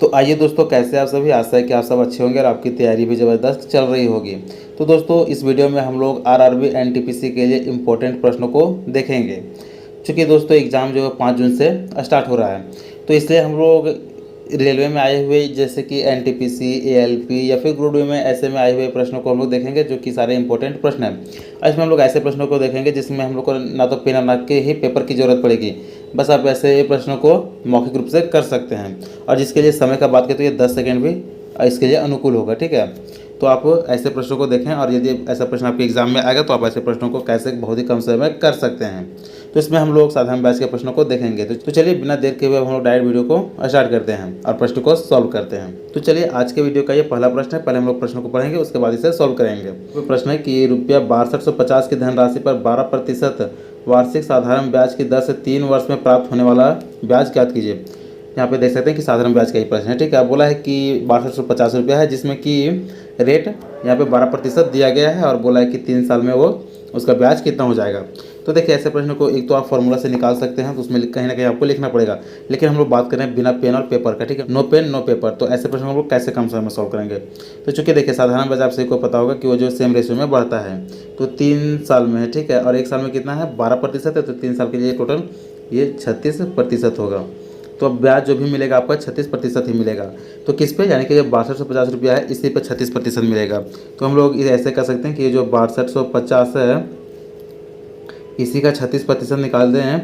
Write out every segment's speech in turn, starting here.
तो आइए दोस्तों, कैसे आप सभी। आशा है कि आप सब अच्छे होंगे और आपकी तैयारी भी ज़बरदस्त चल रही होगी। तो दोस्तों, इस वीडियो में हम लोग आरआरबी एनटीपीसी के लिए इम्पोर्टेंट प्रश्नों को देखेंगे। चूँकि दोस्तों एग्ज़ाम जो है 5 जून से स्टार्ट हो रहा है, तो इसलिए हम लोग रेलवे में आए हुए जैसे कि एनटीपीसी, एएलपी या फिर ग्रुप डी में ऐसे में आए हुए प्रश्नों को हम लोग देखेंगे, जो कि सारे इंपॉर्टेंट प्रश्न हैं। और इसमें हम लोग ऐसे प्रश्नों को देखेंगे जिसमें हम लोग को ना तो पेन और ना के ही पेपर की ज़रूरत पड़ेगी, बस आप ऐसे प्रश्नों को मौखिक रूप से कर सकते हैं। और जिसके लिए समय का बात करें तो ये 10 सेकेंड भी इसके लिए अनुकूल होगा, ठीक है। तो आप ऐसे प्रश्नों को देखें, और यदि ऐसा प्रश्न आपके एग्जाम में आएगा तो आप ऐसे प्रश्नों को कैसे बहुत ही कम समय में कर सकते हैं। तो इसमें हम लोग साधारण बैच के प्रश्नों को देखेंगे। तो चलिए बिना देर के हुए हम लोग डायरेक्ट वीडियो को स्टार्ट करते हैं और प्रश्न को सॉल्व करते हैं। तो चलिए आज के वीडियो का ये पहला प्रश्न है। पहले हम लोग प्रश्न को पढ़ेंगे, उसके बाद इसे सॉल्व करेंगे। तो प्रश्न है कि ₹6250 की धनराशि पर 12% वार्षिक साधारण ब्याज की दर से 3 वर्ष में प्राप्त होने वाला ब्याज ज्ञात कीजिए। यहाँ पे देख सकते हैं कि साधारण ब्याज का ही प्रश्न है, ठीक है। बोला है कि ₹6250 है, जिसमें कि रेट यहाँ पे 12% दिया गया है, और बोला है कि 3 साल में वो उसका ब्याज कितना हो जाएगा। तो देखिए ऐसे प्रश्न को एक तो आप फॉर्मूला से निकाल सकते हैं, तो उसमें कहीं ना कहीं आपको लिखना पड़ेगा, लेकिन हम लोग बात कर रहे हैं बिना पेन और पेपर का, ठीक है। No pen no paper. तो ऐसे प्रश्न हम लोग कैसे कम समय में सॉल्व करेंगे। तो चूँकि देखिए साधारण ब्याज आप सभी को पता होगा कि वो जो सेम रेशियो में बढ़ता है, तो 3 साल में है, ठीक है। और 1 साल में कितना है, 12% है, तो 3 साल के लिए टोटल ये 36% होगा। तो अब ब्याज जो भी मिलेगा आपका 36% ही मिलेगा। तो किस पे, यानी कि जो ₹6250 है इसी पे 36% मिलेगा। तो हम लोग इसे ऐसे कर सकते हैं कि ये जो 6250 है इसी का 36% निकाल दें,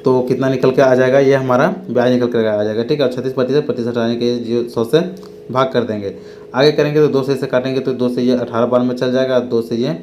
तो कितना निकल के आ जाएगा, ये हमारा ब्याज निकल कर आ जाएगा, ठीक है। और 36% आने के 100 से भाग कर देंगे। आगे करेंगे तो 2 से इसे काटेंगे, तो 2 से ये 18 बार में चल जाएगा, 2 से ये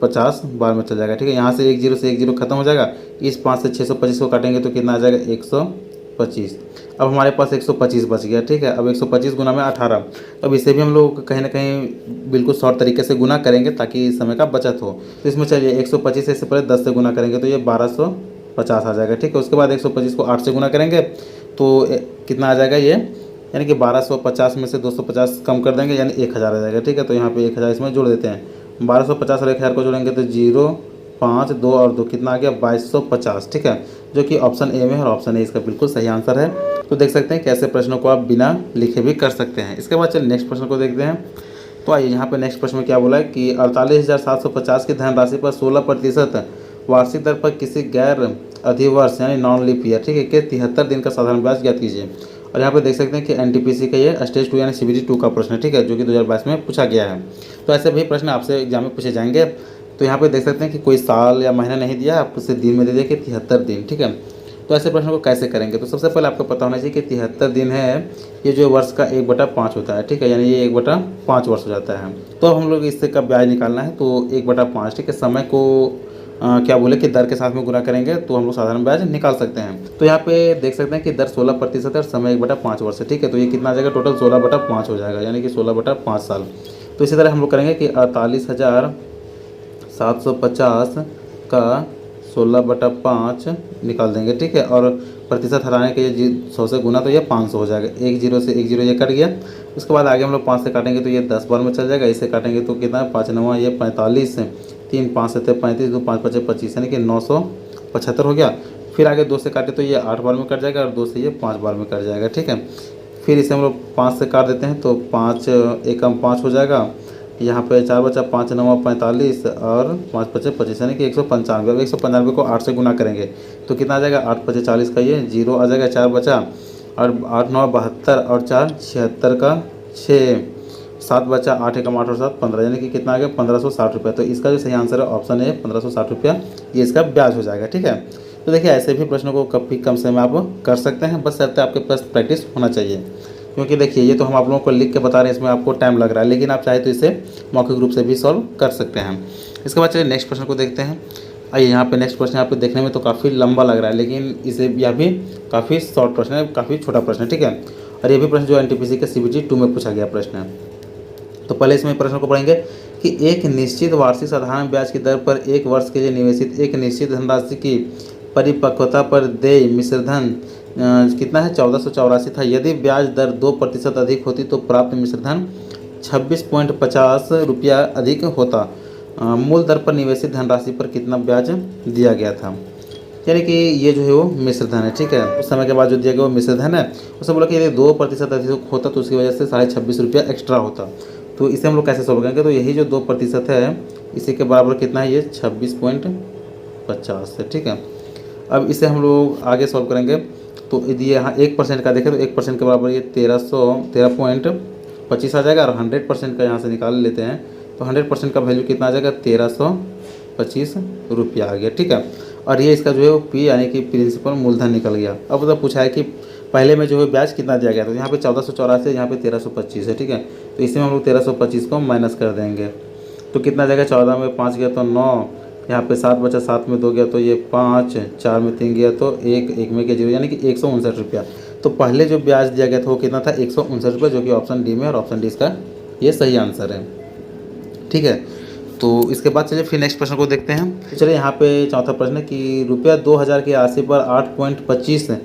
50 बार में चल जाएगा, ठीक है। यहाँ से एक जीरो खत्म हो जाएगा। इस 5 से 625 को काटेंगे तो कितना आ जाएगा, 125। अब हमारे पास 125 बच गया, ठीक है। अब 125 गुना में 18। अब इसे भी हम लोग कहीं ना कहीं बिल्कुल शॉर्ट तरीके से गुना करेंगे ताकि समय का बचत हो। तो इसमें चलिए 125 से पहले 10 से गुना करेंगे तो ये 1250 आ जाएगा, ठीक है। उसके बाद 125 को 8 से गुना करेंगे तो कितना आ जाएगा ये, यानी कि 1250 में से 250 कम कर देंगे, यानी 1000 आ जाएगा, ठीक है। तो यहाँ पे 1000 इसमें जोड़ देते हैं। 1250 और 1000 को जोड़ेंगे तो 0, 5, 2 और 2 कितना आ गया, 2250, ठीक है। जो कि ऑप्शन ए में है, और ऑप्शन ए इसका बिल्कुल सही आंसर है। तो देख सकते हैं कि ऐसे प्रश्नों को आप बिना लिखे भी कर सकते हैं। इसके बाद चलिए नेक्स्ट प्रश्न को देखते हैं। तो आइए यहाँ पे नेक्स्ट प्रश्न में क्या बोला है कि 48,750 की धनराशि पर 16% वार्षिक दर पर किसी गैर अधिवर्ष यानी नॉन लीप ईयर, ठीक है, के 73 दिन का साधारण ब्याज ज्ञात कीजिए। और यहाँ पे देख सकते हैं कि एनटीपीसी का ये स्टेज 2 यानी सीबीटी 2 का प्रश्न है, ठीक है, जो कि 2022 में पूछा गया है। तो ऐसे भी प्रश्न आपसे एग्जाम में पूछे जाएंगे। तो यहाँ पे देख सकते हैं कि कोई साल या महीना नहीं दिया, आपको सिर्फ दिन में दे दिया कि 73 दिन, ठीक है। तो ऐसे प्रश्न को कैसे करेंगे। तो सबसे पहले आपको पता होना चाहिए कि 73 दिन है, ये जो वर्ष का 1/5 होता है, ठीक है, यानी ये 1/5 वर्ष हो जाता है। तो हम लोग इससे का ब्याज निकालना है, तो 1/5, ठीक है। समय को क्या बोले कि दर के साथ में गुना करेंगे तो हम लोग साधारण ब्याज निकाल सकते हैं। तो यहाँ पे देख सकते हैं कि दर 16% है और समय 1/5 वर्ष है, ठीक है। तो ये कितना आ जाएगा, टोटल 16/5 हो जाएगा, यानी कि 16/5 साल। तो इसी तरह हम लोग करेंगे कि 48,750 का 16/5 निकाल देंगे, ठीक है। और प्रतिशत हटाने के लिए 100 से गुना, तो ये 500 हो जाएगा। 1 0 से 1 0 ये कट गया। उसके बाद आगे हम लोग 5 से काटेंगे तो ये 10 बार में चल जाएगा। इसे काटेंगे तो कितना है, 5 9 ये 45, 3 5 7 35, 2 5 5 25, यानी कि 975 हो गया। फिर आगे 2 से काटे तो ये 8 बार में कट जाएगा, और 2 से ये 5 बार में कट जाएगा, ठीक है। फिर इसे हम लोग 5 से काट देते हैं तो 5 एकम 5 हो जाएगा। यहाँ पे 4 बचा, 5 9 45 और 5 5 25, यानी कि 195। अब 195 को 8 से गुना करेंगे तो कितना आ जाएगा, 8 5 40 का ये 0 आ जाएगा, 4 बचा, और 8 9 72 और 4 76 का 6, 7 बचा, 8 एकम 8 और 7 15, यानी कि कितना आ गया, 1560 रुपये। तो इसका जो सही आंसर है ऑप्शन है 1560 रुपया, ये इसका ब्याज हो जाएगा, ठीक है। तो देखिए ऐसे भी प्रश्नों को काफ़ी कम समय में आप कर सकते हैं, बस शर्त आपके पास प्रैक्टिस होना चाहिए। क्योंकि देखिए ये तो हम आप लोगों को लिख के बता रहे हैं, इसमें आपको टाइम लग रहा है, लेकिन आप चाहे तो इसे मौखिक रूप से भी सॉल्व कर सकते हैं। इसके बाद चलिए नेक्स्ट प्रश्न को देखते हैं। आइए यहाँ पे नेक्स्ट प्रश्न यहाँ पे देखने में तो काफ़ी लंबा लग रहा है, लेकिन इसे यह भी काफ़ी शॉर्ट प्रश्न है, काफ़ी छोटा प्रश्न है, ठीक है। और ये भी प्रश्न जो एनटीपीसी के सीबीटी 2 में पूछा गया प्रश्न है। तो पहले इसमें प्रश्न को पढ़ेंगे कि एक निश्चित वार्षिक साधारण ब्याज की दर पर 1 वर्ष के लिए निवेशित एक निश्चित धनराशि की परिपक्वता पर देय मिश्रधन कितना है, 1484 था। यदि ब्याज दर 2% अधिक होती तो प्राप्त मिश्रधन 26.50 रुपया अधिक होता। मूल दर पर निवेशित धनराशि पर कितना ब्याज दिया गया था। यानी कि ये जो है वो मिश्र धन है, ठीक है। उस समय के बाद जो दिया गया वो मिश्र धन है। उसने बोला कि यदि 2% अधिक होता तो उसकी वजह से 26.5 रुपया एक्स्ट्रा होता। तो इसे हम लोग कैसे सॉल्व करेंगे, तो यही जो 2% है इसी के बराबर कितना है, ये 26.50 है, ठीक है। अब इसे हम लोग आगे सॉल्व करेंगे। तो यदि यहाँ 1% का देखें तो 1% के बराबर ये 13.25 आ जाएगा, और 100% का यहाँ से निकाल लेते हैं तो 100% का वैल्यू कितना आ जाएगा, 1325 रुपया आ गया, ठीक है। और ये इसका जो है वो पी यानी कि प्रिंसिपल मूलधन निकल गया। अब मतलब पूछा है कि पहले में जो है ब्याज कितना दिया गया, तो यहाँ पे 1484 है, यहाँ पे 1325 है, ठीक है। तो इसमें हम लोग 1325 को माइनस कर देंगे तो कितना जाएगा, 14 में 5 गया तो 9, यहाँ पे 7 बचा, 7 में 2 गया तो ये 5, 4 में 3 गया तो 1 में गया 0, यानी कि 159 रुपया। तो पहले जो ब्याज दिया गया था वो कितना था, 159 रुपये, जो कि ऑप्शन डी में, और ऑप्शन डी इसका ये सही आंसर है, ठीक है। तो इसके बाद चलिए फिर नेक्स्ट प्रश्न को देखते हैं। तो चलिए यहाँ पे चौथा प्रश्न है कि रुपया 2000 की राशि पर 8.25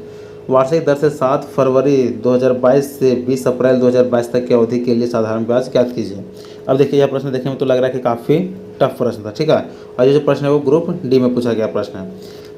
वार्षिक दर से 7 फरवरी 2022 से 20 अप्रैल 2022 तक की अवधि के लिए साधारण ब्याज ज्ञात कीजिए। अब देखिए यह प्रश्न देखने में तो लग रहा है कि काफ़ी टफ प्रश्न था, ठीक है। और ये जो प्रश्न है वो ग्रुप डी में पूछा गया प्रश्न है।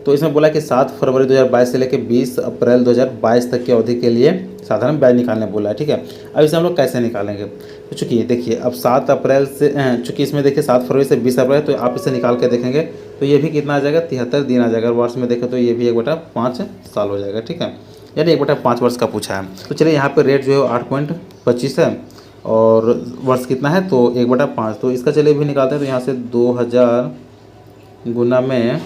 तो इसमें बोला कि 7 फरवरी 2022 से लेकर 20 अप्रैल 2022 तक की अवधि के लिए साधारण ब्याज निकालने बोला है, ठीक है। अब इसे हम लोग कैसे निकालेंगे, तो चूँकि देखिए अब 7 अप्रैल से चूँकि इसमें देखिए 7 फरवरी से 20 अप्रैल, तो आप इसे निकाल के देखेंगे तो ये भी कितना आ जाएगा, 73 दिन आ जाएगा। वर्ष में देखें तो ये भी 1/5 साल हो जाएगा, ठीक है, यानी 1/5 वर्ष का पूछा है। तो चलिए यहाँ पर रेट जो है 8.25 है और वर्ष कितना है तो 1/5। तो इसका चलिए भी निकालते हैं। तो यहाँ से 2000 गुना में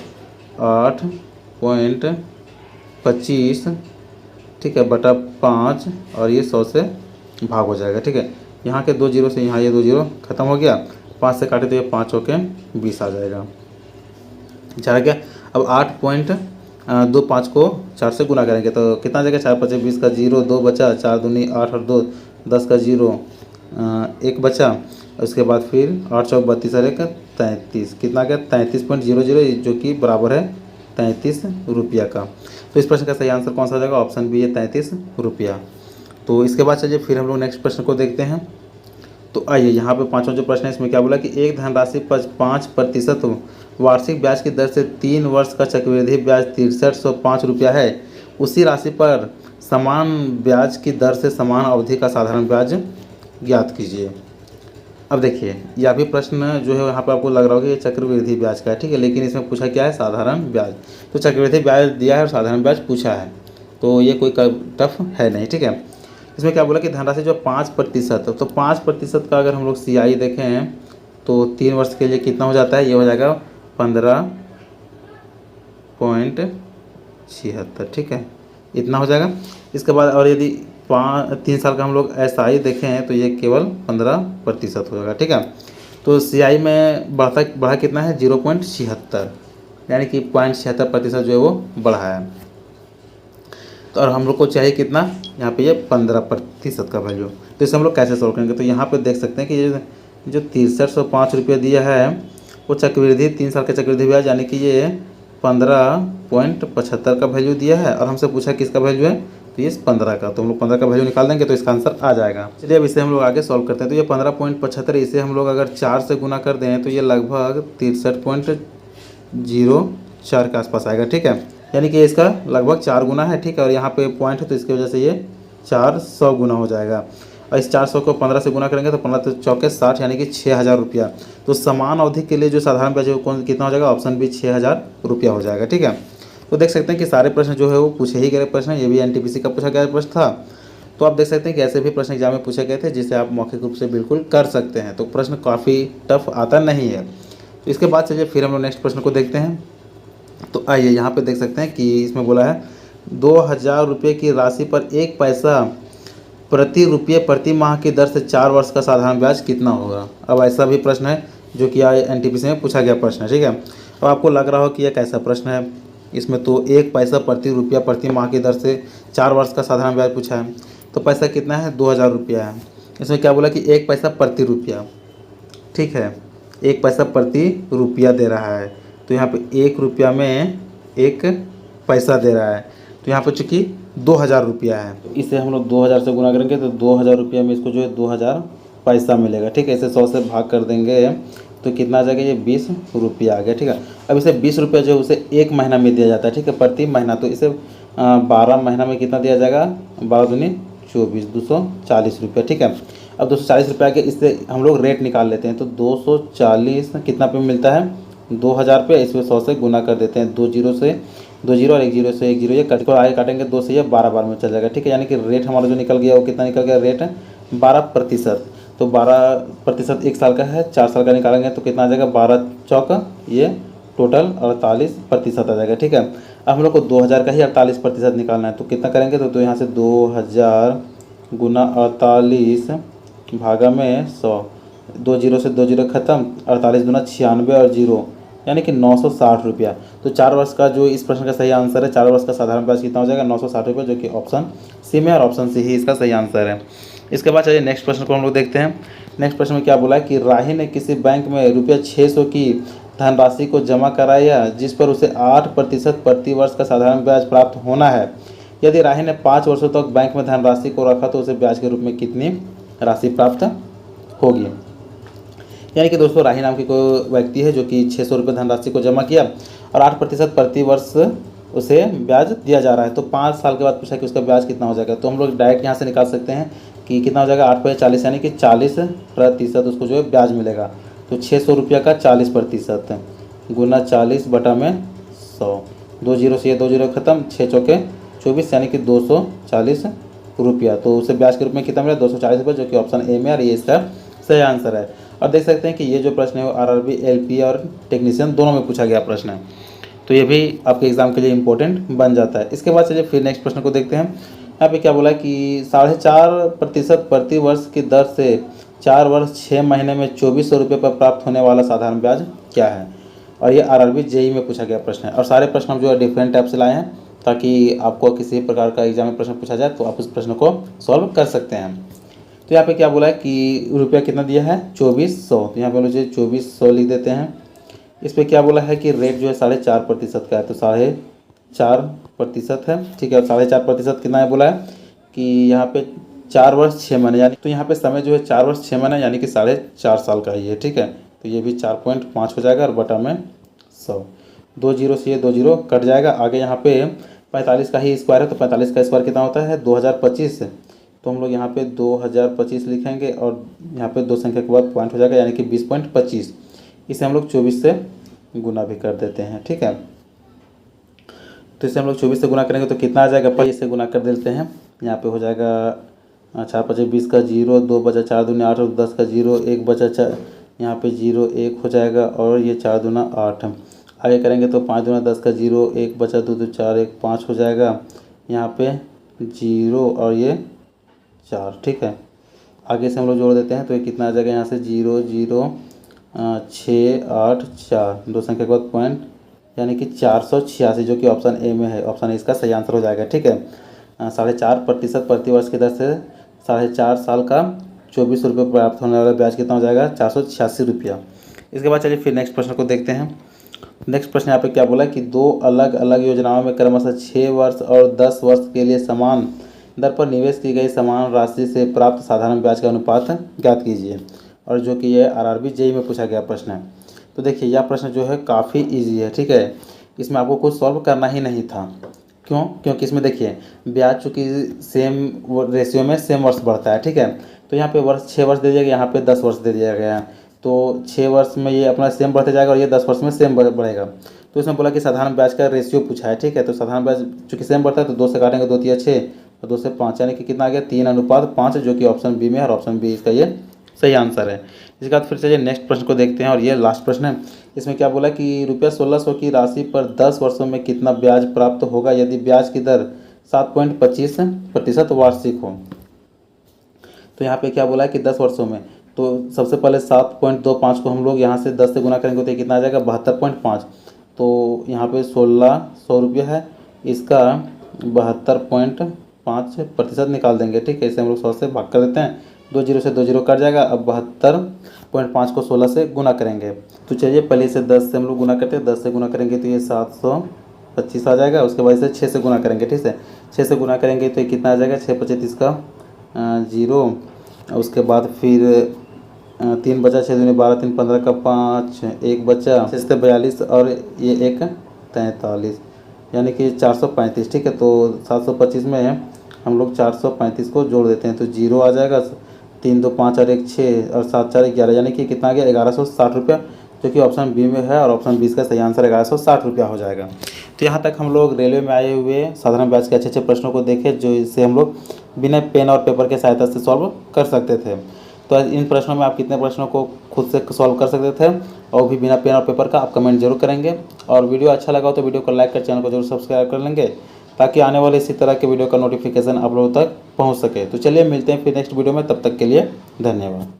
8.25, ठीक है, बटा 5, और ये 100 से भाग हो जाएगा, ठीक है। यहाँ के 2 जीरो से यहाँ ये 2 जीरो खत्म हो गया, 5 से काटे तो ये 5 होके 20 आ जाएगा, चला गया। अब 8.25 को 4 से गुना करेंगे तो कितना आ जाएगा, 4 5 20 का 0, 2 बचा, 4 दूनी 8 और 2 10 का 0, 1 बचा। उसके बाद फिर 8 चौक 32 और 1 33, कितना गया 33.00, जो कि बराबर है 33 रुपया का। तो इस प्रश्न का सही आंसर कौन सा हो जाएगा, ऑप्शन बी है 33 रुपया। तो इसके बाद चलिए फिर हम लोग नेक्स्ट प्रश्न को देखते हैं। तो आइए यहाँ पे पांचवा जो प्रश्न है इसमें क्या बोला कि एक धनराशि पर 5% वार्षिक ब्याज की दर से 3 वर्ष का चक्रवृद्धि ब्याज 6305 रुपया है, उसी राशि पर समान ब्याज की दर से समान अवधि का साधारण ब्याज ज्ञात कीजिए। अब देखिए यह भी प्रश्न जो है यहाँ पर आपको लग रहा होगा कि ये चक्रवृद्धि ब्याज का है, ठीक है, लेकिन इसमें पूछा क्या है, साधारण ब्याज। तो चक्रवृद्धि ब्याज दिया है और साधारण ब्याज पूछा है, तो ये कोई टफ है नहीं, ठीक है। इसमें क्या बोला कि धनराशि जो 5%, तो 5% का अगर हम लोग CI देखें तो 3 वर्ष के लिए कितना हो जाता है, ये हो जाएगा 15.76, ठीक है, इतना हो जाएगा। इसके बाद और यदि 3 साल का हम लोग SI देखें तो ये केवल 15% हो जाएगा, ठीक है। तो CI में बढ़ा कितना है, 0.76, यानी कि 0.76% जो है वो बढ़ा है। तो और हम लोग को चाहिए कितना, यहाँ पे ये 15% का वैल्यू। तो इसे हम लोग कैसे सोल्व करेंगे, तो यहाँ पे देख सकते हैं कि ये जो 6305 रुपये दिया है वो चक्रवृद्धि 3 साल का चक्रवृद्धि ब्याज, यानी कि ये 15.75 का वैल्यू दिया है, और हमसे पूछा किसका वैल्यू है, तो ये 15 का। तो हम लोग 15 का वैल्यू निकाल देंगे तो इसका आंसर आ जाएगा। चलिए अब इसे हम लोग आगे सॉल्व करते हैं। तो ये 15.75, इसे हम लोग अगर 4 से गुना कर दें तो ये लगभग 63.04 के आसपास आएगा, ठीक है, यानी कि इसका लगभग 4 गुना है, ठीक है। और यहाँ पे पॉइंट है तो इसकी वजह से ये 400 गुना हो जाएगा, और इस 400 को 15 से गुना करेंगे तो 15 तो चौके 60, यानी कि 6000 रुपया। तो समान अवधि के लिए जो साधारण ब्याज कितना हो जाएगा, ऑप्शन बी 6000 रुपया हो जाएगा, ठीक है। तो देख सकते हैं कि सारे प्रश्न जो है वो पूछे ही गए प्रश्न, ये भी NTPC का पूछा गया प्रश्न था। तो आप देख सकते हैं कि ऐसे भी प्रश्न एग्जाम में पूछे गए थे जिसे आप मौखिक रूप से बिल्कुल कर सकते हैं। तो प्रश्न काफ़ी टफ आता नहीं है। तो इसके बाद चलिए फिर हम लोग नेक्स्ट प्रश्न को देखते हैं। तो आइए यहाँ पे देख सकते हैं कि इसमें बोला है 2000 रुपये की राशि पर 1 पैसा प्रति रुपये प्रति माह की दर से 4 वर्ष का साधारण ब्याज कितना होगा। अब ऐसा भी प्रश्न है जो कि NTPC में पूछा गया प्रश्न है, ठीक है। अब आपको लग रहा हो कि यह कैसा प्रश्न है, इसमें तो 1 पैसा प्रति रुपया प्रति माह की दर से 4 वर्ष का साधारण ब्याज पूछा है। तो पैसा कितना है, 2000 रुपया है। इसमें क्या बोला कि 1 पैसा प्रति रुपया, ठीक है, 1 पैसा प्रति रुपया दे रहा है। तो यहाँ पे 1 रुपया में 1 पैसा दे रहा है। तो यहाँ पे चूँकि 2000 रुपया है, तो इसे हम लोग 2000 से गुना करेंगे तो 2000 रुपया में इसको जो है 2000 पैसा मिलेगा, ठीक है। इसे 100 से भाग कर देंगे तो कितना आ जाएगा, ये 20 रुपया आ गया। ठीक है, अब इसे 20 रुपया जो है उसे एक महीना में दिया जाता है। ठीक है, प्रति महीना, तो इसे 12 महीना में कितना दिया जाएगा, 12 दूनी 24, 240 रुपया। ठीक है, अब 240 रुपया के इससे हम लोग रेट निकाल लेते हैं। तो 240 कितना पे मिलता है, 2000 पे। इसमें 100 से गुना कर देते हैं, 2 जीरो से 2 जीरो और 1 जीरो से 1 जीरो, ये कट को आगे काटेंगे 2 से, ये 12 बार में चल जाएगा। ठीक है, यानी कि रेट हमारा जो निकल गया वो कितना निकल गया, रेट 12%। तो 12% 1 साल का है, 4 साल का निकालेंगे तो कितना आ जाएगा, 12 चौका, ये टोटल 48% आ जाएगा। ठीक है, अब हम लोग को 2000 का ही 48% निकालना है, तो कितना करेंगे, तो यहाँ से 2000 गुना 48 भागा में 100, 2 जीरो से 2 जीरो खत्म, 48 दूना 96 और जीरो, यानी कि 960 रुपया। तो 4 वर्ष का जो इस प्रश्न का सही आंसर है, 4 वर्ष का साधारण ब्याज कितना हो जाएगा, 960 रुपये, जो कि ऑप्शन सी में, और ऑप्शन सी ही इसका सही आंसर है। इसके बाद चलिए नेक्स्ट प्रश्न को हम लोग देखते हैं। नेक्स्ट प्रश्न में क्या बोला है कि राही ने किसी बैंक में ₹600 की धनराशि को जमा कराया जिस पर उसे 8% प्रति वर्ष का साधारण ब्याज प्राप्त होना है। यदि राही ने 5 वर्षों तक बैंक में धनराशि को रखा तो उसे ब्याज के रूप में कितनी राशि प्राप्त होगी। यानी कि दोस्तों राही नाम की कोई व्यक्ति है जो कि 600 रुपये धनराशि को जमा किया और 8% प्रति वर्ष उसे ब्याज दिया जा रहा है। तो 5 साल के बाद पूछा कि उसका ब्याज कितना हो जाएगा। तो हम लोग डायरेक्ट यहाँ से निकाल सकते हैं कि कितना हो जाएगा, 8 पर 40, यानी कि 40% उसको जो है ब्याज मिलेगा। तो 600 रुपया का 40% गुना 40 बटा में 100, 2 जीरो से ये 2 जीरो खत्म, 6 चौके 24, यानी कि 240 रुपया। तो उसे ब्याज के रूप में कितना मिला, 240 रुपये, जो कि ऑप्शन ए में, और ये इसका सही आंसर है। और देख सकते हैं कि ये जो प्रश्न है वो आरआरबी, एलपी और टेक्नीशियन दोनों में पूछा गया प्रश्न है, तो ये भी आपके एग्जाम के लिए इंपॉर्टेंट बन जाता है। इसके बाद चलिए फिर नेक्स्ट प्रश्न को देखते हैं। यहाँ पे क्या बोला कि 4.5% प्रति वर्ष की दर से 4 वर्ष 6 महीने में 2400 रुपये पर प्राप्त होने वाला साधारण ब्याज क्या है। और ये आरआरबी जेई में पूछा गया प्रश्न है, और सारे प्रश्न हम जो है डिफरेंट टाइप से लाए हैं ताकि आपको किसी प्रकार का एग्जाम में प्रश्न पूछा जाए तो आप उस प्रश्न को सॉल्व कर सकते हैं। तो यहाँ पे क्या बोला है कि रुपया कितना दिया है, 2400। तो यहाँ पे लोग 2400 लिख देते हैं। इस पर क्या बोला है कि रेट जो है 4.5% का है, तो 4.5% है। ठीक है, और 4.5% कितना है बोला है कि यहाँ पे 4 वर्ष 6 महीने, यानी तो यहाँ पे समय जो है 4 वर्ष 6 महीने, यानी कि 4.5 साल का ही है। ठीक है, तो ये भी 4.5 हो जाएगा और बटा में 100, 2 जीरो से ये 2 जीरो कट जाएगा। आगे यहाँ पे 45 का ही स्क्वायर है, तो 45 का स्क्वायर कितना होता है, 2025। तो हम लोग यहाँ पे 2025 लिखेंगे और यहाँ पे 2 संख्या के बाद पॉइंट हो जाएगा, यानी कि 20.25। इसे हम लोग 24 से गुना भी कर देते हैं। ठीक है, तो इसे हम लोग 24 से गुना करेंगे तो कितना आ जाएगा, 25 से गुना कर देते हैं। यहाँ पे हो जाएगा 4 5 20 का 0, 2 बचा 4 दूनी 8, 10 का 0, 1 बचा 4, यहाँ पे 0 1 हो जाएगा, और ये 4 दूना 8। आगे करेंगे तो 5 दूना 10 का 0, 1 बचा 2 2 4, 1 5 हो जाएगा, यहाँ पे 0 और ये 4। ठीक है, आगे से हम लोग जोड़ देते हैं तो ये कितना आ जाएगा, यहाँ से 0 0 6 8 4, 2 संख्या के बाद पॉइंट, यानी कि 486, जो कि ऑप्शन ए में है। ऑप्शन ए इसका सही आंसर हो जाएगा। ठीक है, 4.5% प्रति वर्ष की दर से 4.5 साल का 2400 रुपये प्राप्त होने वाला ब्याज कितना हो जाएगा, 486 रुपया। इसके बाद चलिए फिर नेक्स्ट प्रश्न को देखते हैं। नेक्स्ट प्रश्न यहाँ पे क्या बोला कि 2 अलग अलग योजनाओं में क्रमशः 6 वर्ष और 10 वर्ष के लिए समान दर पर निवेश की गई समान राशि से प्राप्त साधारण ब्याज का अनुपात ज्ञात कीजिए। और जो कि ये आरआरबी जेई में पूछा गया प्रश्न है। तो देखिए यह प्रश्न जो है काफ़ी इजी है। ठीक है, इसमें आपको कुछ सॉल्व करना ही नहीं था। क्यों? क्योंकि इसमें देखिए ब्याज चूँकि सेम रेशियो में सेम वर्ष बढ़ता है। ठीक है, तो यहाँ पे वर्ष 6 वर्ष दे दिया गया, यहाँ पे 10 वर्ष दे दिया गया है। तो 6 वर्ष में ये अपना सेम बढ़ते जाएगा और ये 10 वर्ष में सेम बढ़ेगा। तो इसमें बोला कि साधारण ब्याज का रेशियो पूछा है। ठीक है, तो साधारण ब्याज चूँकि सेम बढ़ता है तो 2 से काटेंगे, 2 3 6 और 2 से 5, यानी कि कितना आ गया, 3:5, जो कि ऑप्शन बी में है, और ऑप्शन बी इसका ये सही आंसर है। इसके बाद फिर चलिए नेक्स्ट प्रश्न को देखते हैं, और ये लास्ट प्रश्न है। इसमें क्या बोला कि ₹1600 की राशि पर 10 वर्षों में कितना ब्याज प्राप्त होगा यदि ब्याज की दर 7.25% वार्षिक हो। तो यहाँ पे क्या बोला है कि 10 वर्षों में, तो सबसे पहले 7.25 को हम लोग यहाँ से 10 से गुना करेंगे तो कितना आ जाएगा, 72.5। तो यहाँ पे 1600 रुपया है, इसका 72.5% निकाल देंगे। ठीक है, इसे हम लोग 100 से भाग कर देते हैं, 2 जीरो से 2 जीरो कट जाएगा। अब 72.5 को 16 से गुना करेंगे। तो चलिए पहले इसे 10 से हम लोग गुना करते हैं, 10 से गुना करेंगे तो ये 725 आ जाएगा। उसके बाद इसे 6 से गुना करेंगे। ठीक है, 6 से गुना करेंगे तो ये कितना आ जाएगा, 6 25 का 0। उसके बाद फिर 3 बचा, 6 दूनी 12, 3 15 का 5, 1 बचा, 6 से 42 और ये 1 43, यानी कि 435। ठीक है, तो 725 में हम लोग 435 को जोड़ देते हैं तो 0 आ जाएगा। 3 2 5 और 1 6 और 7 4 11, यानी कि कितना आ गया 1160 रुपया, जो कि ऑप्शन बी में है। और ऑप्शन 20 का सही आंसर 1160 रुपया हो जाएगा। तो यहाँ तक हम लोग रेलवे में आए हुए साधारण बैच के अच्छे अच्छे प्रश्नों को देखे, जो इससे हम लोग बिना पेन और पेपर के सहायता से सॉल्व कर सकते थे। तो इन प्रश्नों में आप कितने प्रश्नों को खुद से सॉल्व कर सकते थे और भी बिना पेन और पेपर का, आप कमेंट जरूर करेंगे। और वीडियो अच्छा लगा हो तो वीडियो को लाइक कर, चैनल को जरूर सब्सक्राइब कर लेंगे, ताकि आने वाले इसी तरह के वीडियो का नोटिफिकेशन आप लोगों तक पहुँच सके। तो चलिए मिलते हैं फिर नेक्स्ट वीडियो में, तब तक के लिए धन्यवाद।